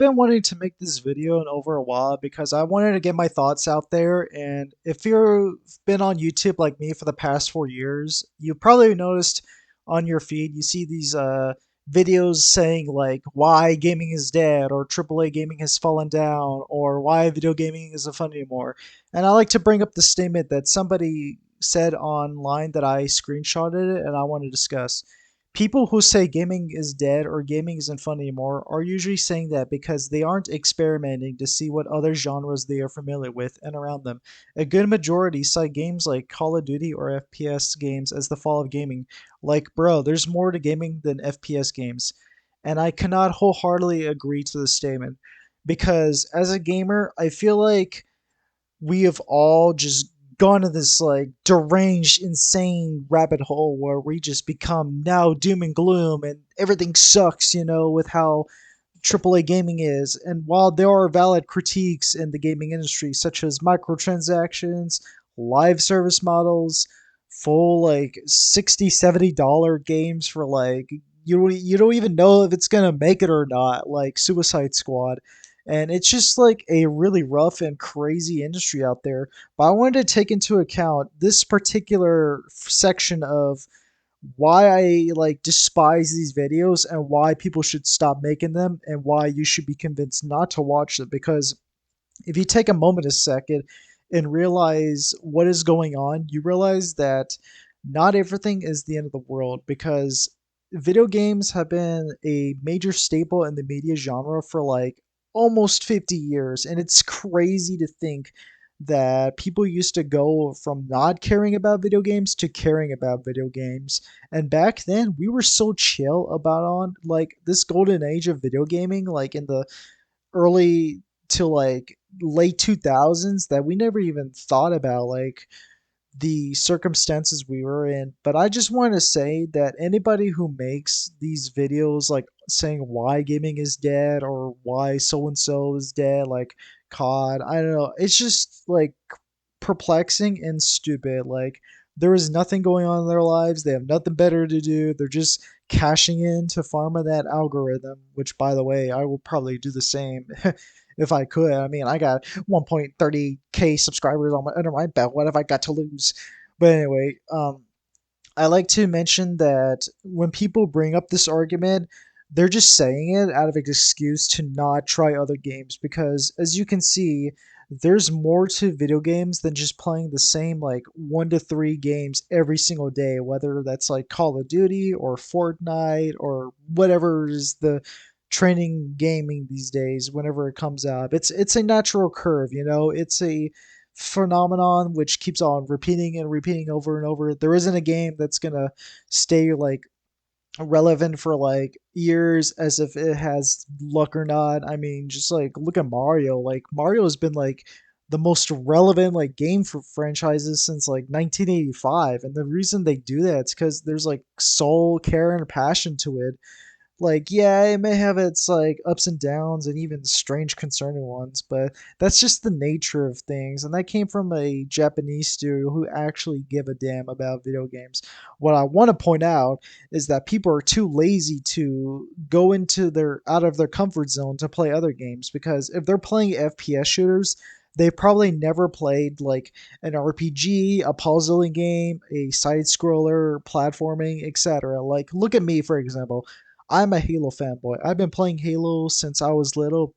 been wanting to make this video in over a while because I wanted to get my thoughts out there. And if you've been on YouTube like me for the past 4 years, you probably noticed on your feed you see these videos saying like why gaming is dead or AAA gaming has fallen down or why video gaming isn't fun anymore. And I like to bring up the statement that somebody said online that I screenshotted it and I want to discuss. People who say gaming is dead or gaming isn't fun anymore are usually saying that because they aren't experimenting to see what other genres they are familiar with and around them. A good majority cite games like Call of Duty or FPS games as the fall of gaming. Like, bro, there's more to gaming than FPS games. And I cannot wholeheartedly agree to this statement because as a gamer, I feel like we have all just gone to this like deranged, insane rabbit hole where we just become now doom and gloom and everything sucks, with how AAA gaming is. And while there are valid critiques in the gaming industry, such as microtransactions, live service models, full like $60-$70 games for like you don't even know if it's gonna make it or not, like Suicide Squad. And it's just like a really rough and crazy industry out there. But I wanted to take into account this particular section of why I like despise these videos and why people should stop making them and why you should be convinced not to watch them. Because if you take a moment a second and realize what is going on, you realize that not everything is the end of the world because video games have been a major staple in the media genre for like almost 50 years. And it's crazy to think that people used to go from not caring about video games to caring about video games. And back then, we were so chill about on like this golden age of video gaming, like in the early to like late 2000s, that we never even thought about like the circumstances we were in. But I just want to say that anybody who makes these videos like saying why gaming is dead or why so and so is dead, like COD, I don't know, it's just like perplexing and stupid. Like there is nothing going on in their lives. They have nothing better to do. They're just cashing in to farm on that algorithm, which by the way, I will probably do the same if I could. I mean, I got 1.30K subscribers on under my belt. What have I got to lose? But anyway, I like to mention that when people bring up this argument, they're just saying it out of an excuse to not try other games because, as you can see, there's more to video games than just playing the same like 1 to 3 games every single day, whether that's like Call of Duty or Fortnite or whatever is the training gaming these days whenever it comes out. It's a natural curve, it's a phenomenon which keeps on repeating and repeating over and over. There isn't a game that's gonna stay like relevant for like years as if it has luck or not. I mean, just like look at Mario. Like Mario has been like the most relevant like game for franchises since like 1985, and the reason they do that is because there's like soul, care, and passion to it. Like, yeah, it may have its like ups and downs and even strange concerning ones, but that's just the nature of things. And that came from a Japanese studio who actually give a damn about video games. What I want to point out is that people are too lazy to go into their out of their comfort zone to play other games, because if they're playing FPS shooters, they probably never played like an RPG, a puzzling game, a side scroller, platforming, etc. Like look at me for example. I'm a Halo fanboy. I've been playing Halo since I was little,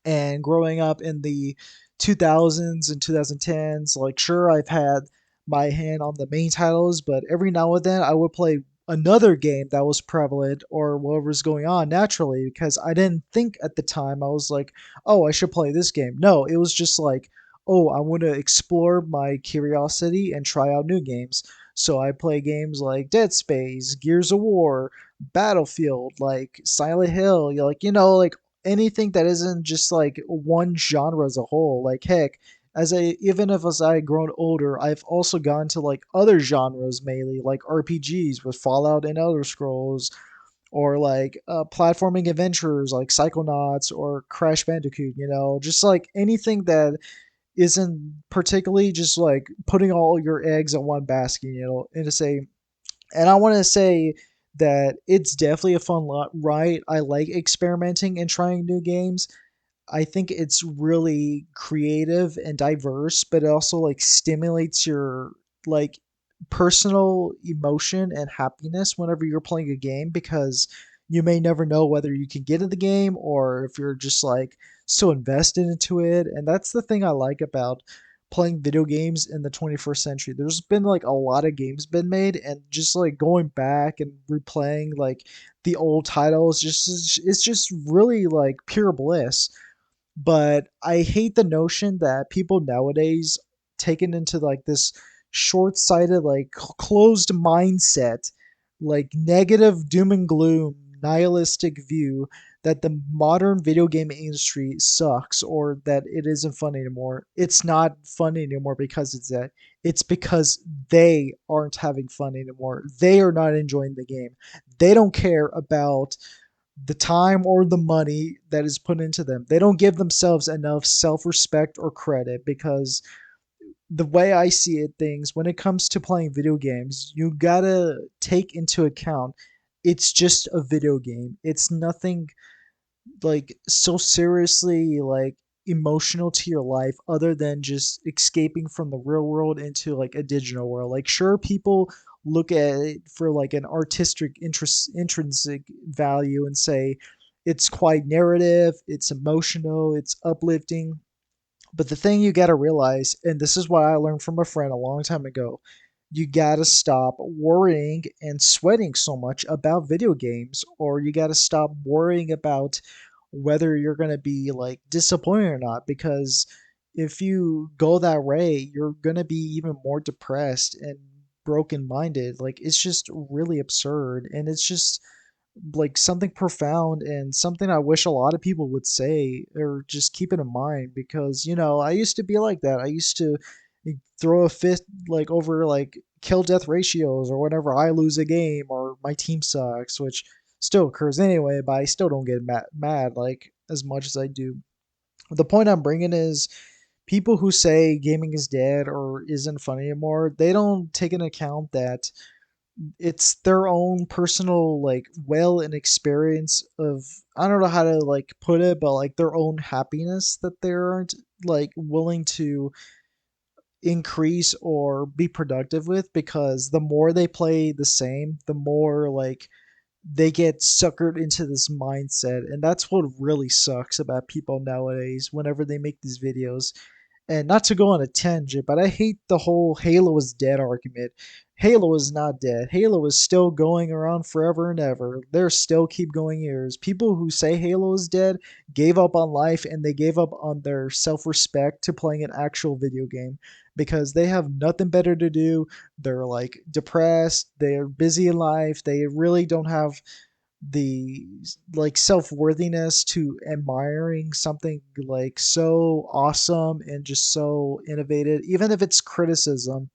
and growing up in the 2000s and 2010s, like sure I've had my hand on the main titles, but every now and then I would play another game that was prevalent or whatever's going on naturally, because I didn't think at the time I was like, oh, I should play this game. No, it was just like, oh, I want to explore my curiosity and try out new games. So I play games like Dead Space, Gears of War, Battlefield, like Silent Hill, like anything that isn't just like one genre as a whole. Like heck, even if as I grown older, I've also gone to like other genres mainly, like RPGs with Fallout and Elder Scrolls, or like platforming adventures like Psychonauts or Crash Bandicoot. Just like anything that isn't particularly just like putting all your eggs in one basket. And to say, and I want to say that it's definitely a fun lot, right? I like experimenting and trying new games. I think it's really creative and diverse, but it also like stimulates your like personal emotion and happiness whenever you're playing a game, because you may never know whether you can get in the game or if you're just like so invested into it. And that's the thing I like about playing video games in the 21st century. There's been like a lot of games been made, and just like going back and replaying like the old titles, just it's just really like pure bliss. But I hate the notion that people nowadays taken into like this short-sighted, like closed mindset, like negative doom and gloom nihilistic view that the modern video game industry sucks, or that it isn't fun anymore. It's not fun anymore because it's that. It's because they aren't having fun anymore. They are not enjoying the game. They don't care about the time or the money that is put into them. They don't give themselves enough self respect or credit, because the way I see it, things when it comes to playing video games, you gotta take into account it's just a video game. It's nothing like so seriously like emotional to your life other than just escaping from the real world into like a digital world. Like sure, people look at it for like an artistic interest intrinsic value and say it's quite narrative, it's emotional, it's uplifting. But the thing you got to realize, and this is what I learned from a friend a long time ago, you got to stop worrying and sweating so much about video games, or you got to stop worrying about whether you're going to be like disappointed or not. Because if you go that way, you're going to be even more depressed and broken minded. Like, it's just really absurd. And it's just like something profound and something I wish a lot of people would say or just keep it in mind, because I used to be like that. I used to throw a fit like over like kill death ratios, or whenever I lose a game or my team sucks, which still occurs anyway, but I still don't get mad like as much as I do. The point I'm bringing is people who say gaming is dead or isn't fun anymore, they don't take into account that it's their own personal like well and experience of, I don't know how to like put it, but like their own happiness that they aren't like willing to increase or be productive with, because the more they play the same, the more like they get suckered into this mindset. And that's what really sucks about people nowadays whenever they make these videos. And not to go on a tangent, but I hate the whole Halo is dead argument. Halo is not dead. Halo is still going around forever and ever. There still keep going years. People who say Halo is dead gave up on life, and they gave up on their self respect to playing an actual video game, because they have nothing better to do. They're like depressed. They're busy in life. They really don't have the like self-worthiness to admiring something like so awesome and just so innovative. Even if it's criticism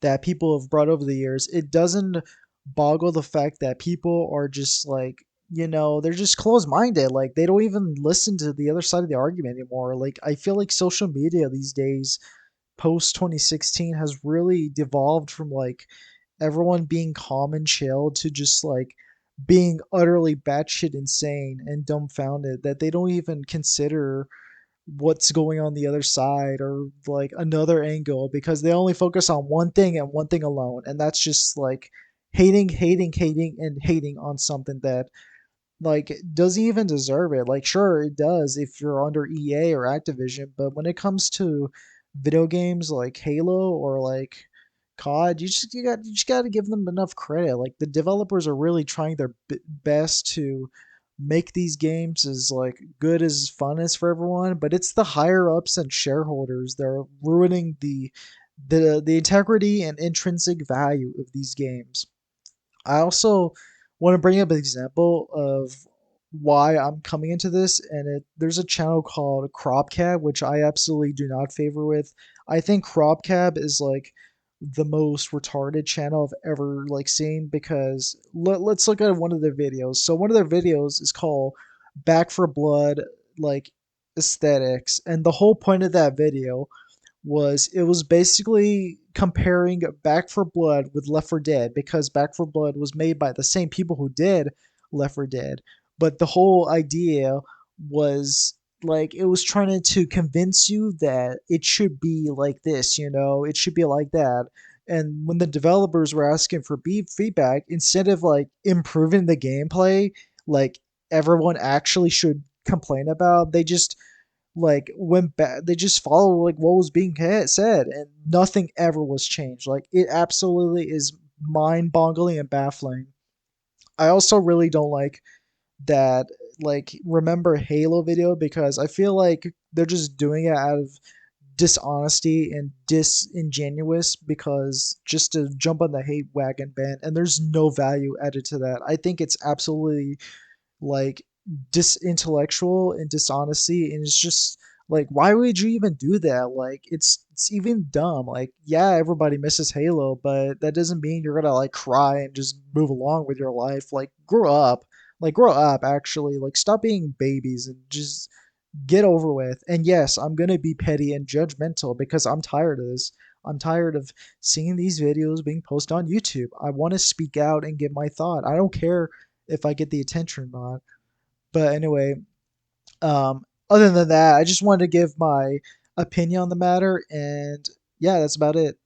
that people have brought over the years, it doesn't boggle the fact that people are just like, they're just closed-minded. Like they don't even listen to the other side of the argument anymore. Like I feel like social media these days post 2016 has really devolved from like everyone being calm and chill to just like being utterly batshit insane and dumbfounded, that they don't even consider what's going on the other side or like another angle, because they only focus on one thing and one thing alone, and that's just like hating, hating, hating, and hating on something that like doesn't even deserve it. Like sure it does if you're under EA or Activision, but when it comes to video games like Halo or like COD, you just got to give them enough credit. Like the developers are really trying their best to make these games as like good as fun as for everyone, but it's the higher ups and shareholders that are ruining the integrity and intrinsic value of these games. I also want to bring up an example of why I'm coming into this, and there's a channel called Cropcab, which I absolutely do not favor with. I think Cropcab is like the most retarded channel I've ever like seen, because let's look at one of their videos. So one of their videos is called Back for Blood, like aesthetics, and the whole point of that video was it was basically comparing Back for Blood with Left 4 Dead because Back for Blood was made by the same people who did Left 4 Dead, but the whole idea was like it was trying to convince you that it should be like this, it should be like that. And when the developers were asking for feedback, instead of like improving the gameplay, like everyone actually should complain about, they just like went back. They just followed like what was being said, and nothing ever was changed. Like it absolutely is mind-boggling and baffling. I also really don't like that like remember Halo video because I feel like they're just doing it out of dishonesty and disingenuous because just to jump on the hate wagon band, and there's no value added to that. I think it's absolutely like disintellectual and dishonesty, and it's just like why would you even do that? Like it's even dumb. Like yeah, everybody misses Halo, but that doesn't mean you're gonna like cry and just move along with your life. Like grow up. Like grow up actually. Like stop being babies and just get over with. And yes, I'm gonna be petty and judgmental because I'm tired of this. I'm tired of seeing these videos being posted on YouTube. I want to speak out and give my thought. I don't care if I get the attention or not. But anyway, other than that, I just wanted to give my opinion on the matter, and yeah, that's about it.